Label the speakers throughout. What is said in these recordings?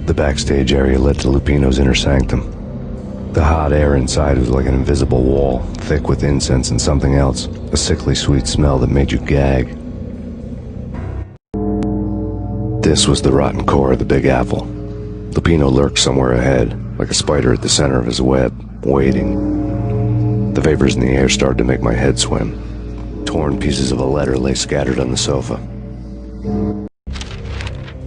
Speaker 1: The backstage area led to Lupino's inner sanctum. The hot air inside was like an invisible wall, thick with incense and something else, a sickly sweet smell that made you gag. This was the rotten core of the Big Apple. Lupino lurked somewhere ahead, like a spider at the center of his web, waiting. The vapors in the air started to make my head swim. Torn pieces of a letter lay scattered on the sofa.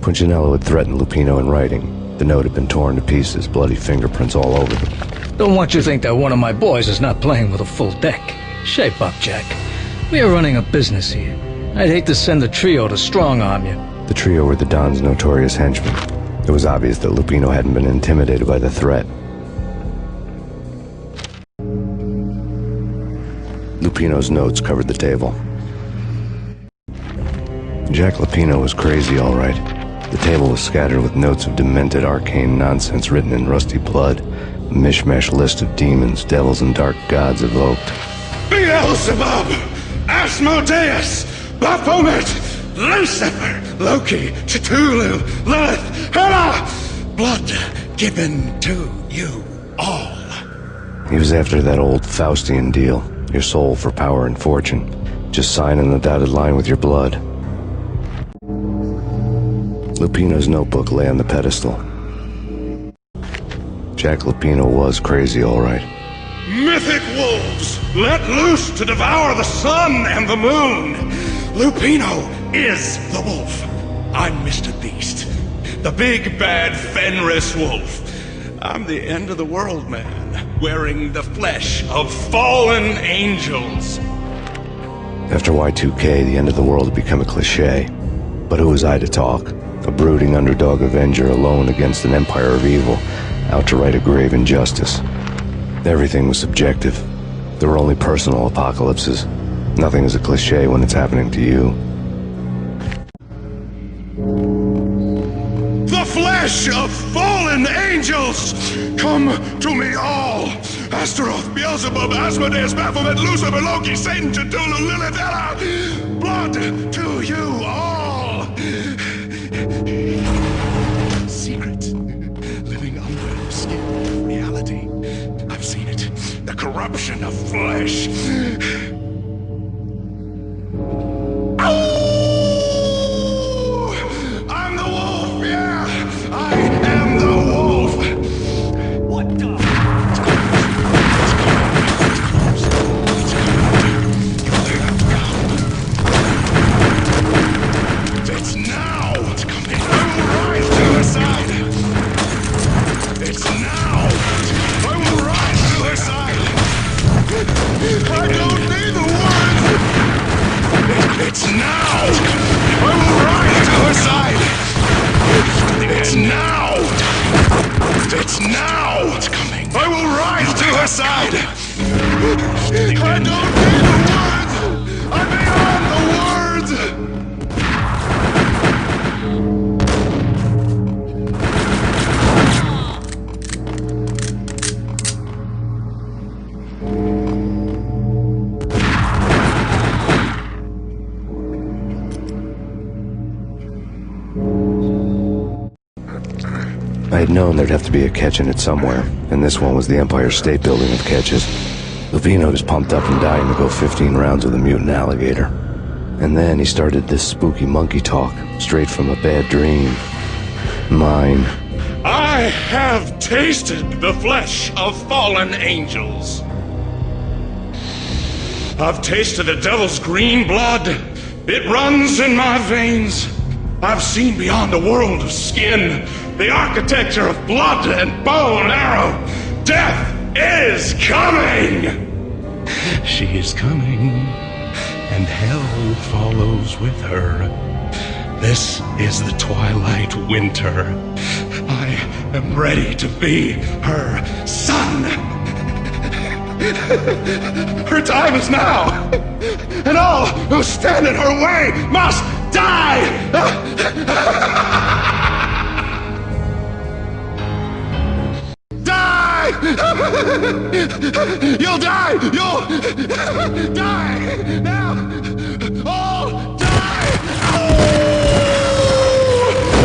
Speaker 1: Punchinello had threatened Lupino in writing. The note had been torn to pieces, bloody fingerprints all over them.
Speaker 2: Don't want you to think that one of my boys is not playing with a full deck. Shape up, Jack. We are running a business here. I'd hate to send the trio to strong-arm you.
Speaker 1: The trio were the Don's notorious henchmen. It was obvious that Lupino hadn't been intimidated by the threat. Lupino's notes covered the table. Jack Lupino was crazy, all right. The table was scattered with notes of demented arcane nonsense written in rusty blood, a mishmash list of demons, devils, and dark gods evoked.
Speaker 3: Beelzebub, Asmodeus, Baphomet, Lucifer, Loki, Cthulhu, Lilith, Hela, blood given to you all.
Speaker 1: He was after that old Faustian deal, your soul for power and fortune, just signing the dotted line with your blood. Lupino's notebook lay on the pedestal. Jack Lupino was crazy, all right.
Speaker 3: Mythic wolves, let loose to devour the sun and the moon. Lupino is the wolf. I'm Mr. Beast, the big bad Fenris wolf. I'm the end of the world man, wearing the flesh of fallen angels.
Speaker 1: After Y2K, the end of the world had become a cliché. But who was I to talk? A brooding underdog avenger alone against an empire of evil, out to right a grave injustice. Everything was subjective. There were only personal apocalypses. Nothing is a cliché when it's happening to you.
Speaker 3: The flesh of fallen angels! Come to me all! Astaroth, Beelzebub, Asmodeus, Baphomet, Lucifer, Loki, Satan, Cthulhu, Lilith, Hela! Blood to you all! Secret, living under the skin of reality. I've seen it. The corruption of flesh. I'm the wolf, yeah! I am the wolf! What the? It's now! It's coming! I will rise to her side! It's now! I will rise to her side! I don't need the words! It's now! I will rise to her side! It's now! It's now! It's coming! I will rise to her side! I don't need the words! I'm beyond the words!
Speaker 1: I had known there'd have to be a catch in it somewhere, and this one was the Empire State Building of catches. Lupino was pumped up and dying to go 15 rounds with a mutant alligator. And then he started this spooky monkey talk, straight from a bad dream. Mine.
Speaker 3: I have tasted the flesh of fallen angels. I've tasted the devil's green blood. It runs in my veins. I've seen beyond the world of skin, the architecture of blood and bow and arrow. Death is coming! She is coming, and hell follows with her. This is the twilight winter. I am ready to be her son. Her time is now, and all who stand in her way must die! Die! You'll die! You'll die! Now! All die! Oh!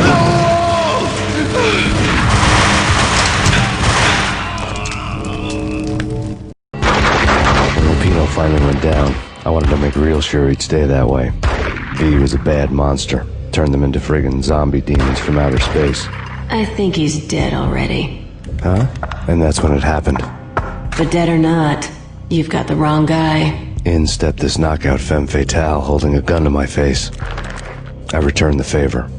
Speaker 3: The wolf!
Speaker 1: him down. I wanted to make real sure he'd stay that way. V was a bad monster. Turned them into friggin' zombie demons from outer space.
Speaker 4: I think he's dead already.
Speaker 1: Huh? And that's when it happened.
Speaker 4: But dead or not, you've got the wrong guy.
Speaker 1: In stepped this knockout femme fatale holding a gun to my face. I returned the favor.